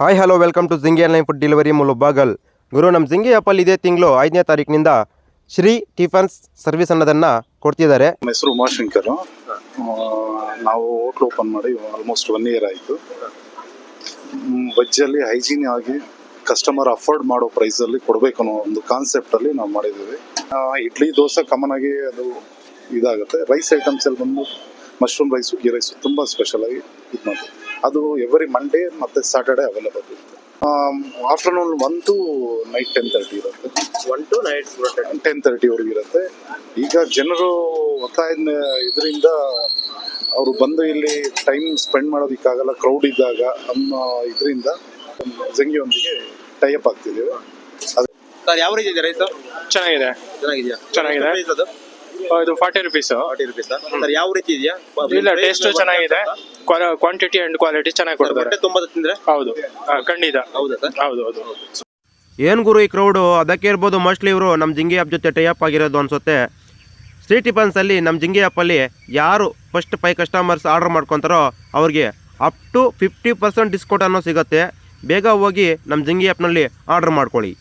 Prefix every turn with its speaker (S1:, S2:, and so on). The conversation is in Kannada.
S1: Hi hello welcome to Jingi online food delivery Mulbagal. ಗುರು, ನಮ್ಮ ಜಿಂಗಿ ಆ್ಯಪಲ್ಲಿ ಇದೇ ತಿಂಗಳು 5ನೇ ತಾರೀಕಿನಿಂದ ಶ್ರೀ ಟಿಫನ್ಸ್ ಸರ್ವಿಸ್ ಅನ್ನೋದನ್ನು ಕೊಡ್ತಿದ್ದಾರೆ.
S2: ನಮ್ಮ ಹೆಸರು ಉಮಾಶಂಕರ್. ನಾವು ಹೋಟ್ಲ್ ಓಪನ್ ಮಾಡಿ ಆಲ್ಮೋಸ್ಟ್ 1 ಇಯರ್ ಆಯಿತು. ವೆಜ್ಜಲ್ಲಿ ಹೈಜೀನ್ ಆಗಿ ಕಸ್ಟಮರ್ ಅಫೋರ್ಡ್ ಮಾಡೋ ಪ್ರೈಸಲ್ಲಿ ಕೊಡಬೇಕು ಅನ್ನೋ ಒಂದು ಕಾನ್ಸೆಪ್ಟಲ್ಲಿ ನಾವು ಮಾಡಿದ್ದೀವಿ. ಇಡ್ಲಿ ದೋಸೆ ಕಾಮನ್ ಆಗಿ ಅದು ಇದಾಗುತ್ತೆ. ರೈಸ್ ಐಟಮ್ಸಲ್ಲಿ ಬಂದು ಮಶ್ರೂಮ್ ರೈಸು, ಗೀ ರೈಸು ತುಂಬ ಸ್ಪೆಷಲಾಗಿ ಇದು ಮಾಡಿ ಅದು ಎವ್ರಿ ಮಂಡೇ ಮತ್ತು ಸ್ಯಾಟರ್ಡೆ ಅವೈಲೇಬಲ್ ಇರುತ್ತೆ. ಆಫ್ಟರ್ನೂನ್ 1 to ನೈಟ್ 10:30 ಇರುತ್ತೆ.
S3: 1 to night
S2: 10:30ವರೆಗೆ ಇರುತ್ತೆ. ಈಗ ಜನರು ಒತ್ತಾಯದ ಇದರಿಂದ ಅವರು ಬಂದು ಇಲ್ಲಿ ಟೈಮ್ ಸ್ಪೆಂಡ್ ಮಾಡೋದಕ್ಕಾಗಲ್ಲ, ಕ್ರೌಡ್ ಇದ್ದಾಗ ಅನ್ನೋ ಇದರಿಂದ ಜಿಂಗಿಯೊಂದಿಗೆ ಟೈಅಪ್ ಆಗ್ತಿದ್ದೀವಿ.
S3: ಸರ್, ಯಾವ ರೀತಿ ಇದೆ ರೈಸ್?
S4: ಚೆನ್ನಾಗಿದೆ. ಇದು 40 rupees.
S3: 40 rupees sir. ಯಾವ ರೀತಿ ಇದೆಯಾ?
S4: ಇಲ್ಲ, ಟೇಸ್ಟ್ ಚೆನ್ನಾಗಿದೆ. ಕ್ವಾಂಟಿಟಿ ಅಂಡ್ ಕ್ವಾಲಿಟಿ ಚೆನ್ನಾಗಿ ಕೊಡ್ತಾರೆ.
S3: ತುಂಬಾ ತಿಂದ್ರೆ
S4: ಹೌದು, ಖಂಡಿತ.
S3: ಹೌದಾ ಸರ್?
S4: ಹೌದು.
S1: ಏನು ಗುರು ಈ ಕ್ರೌಡು? ಅದಕ್ಕೆ ಇರ್ಬೋದು ಮೋಸ್ಟ್ಲಿ ಇವರು ನಮ್ಮ ಜಿಂಗಿ ಆ್ಯಪ್ ಜೊತೆ ಟೈಅಪ್ ಆಗಿರೋದು ಅನಿಸುತ್ತೆ. ಶ್ರೀ ಟಿಫನ್ಸಲ್ಲಿ ನಮ್ಮ ಜಿಂಗಿ ಆ್ಯಪಲ್ಲಿ ಯಾರು ಫಸ್ಟ್ 5 ಕಸ್ಟಮರ್ಸ್ ಆರ್ಡರ್ ಮಾಡ್ಕೊತಾರೋ ಅವ್ರಿಗೆ ಅಪ್ ಟು 50% ಡಿಸ್ಕೌಂಟ್ ಅನ್ನೋ ಸಿಗುತ್ತೆ. ಬೇಗ ಹೋಗಿ ನಮ್ಮ ಜಿಂಗಿ ಆ್ಯಪ್ನಲ್ಲಿ ಆರ್ಡರ್ ಮಾಡ್ಕೊಳ್ಳಿ.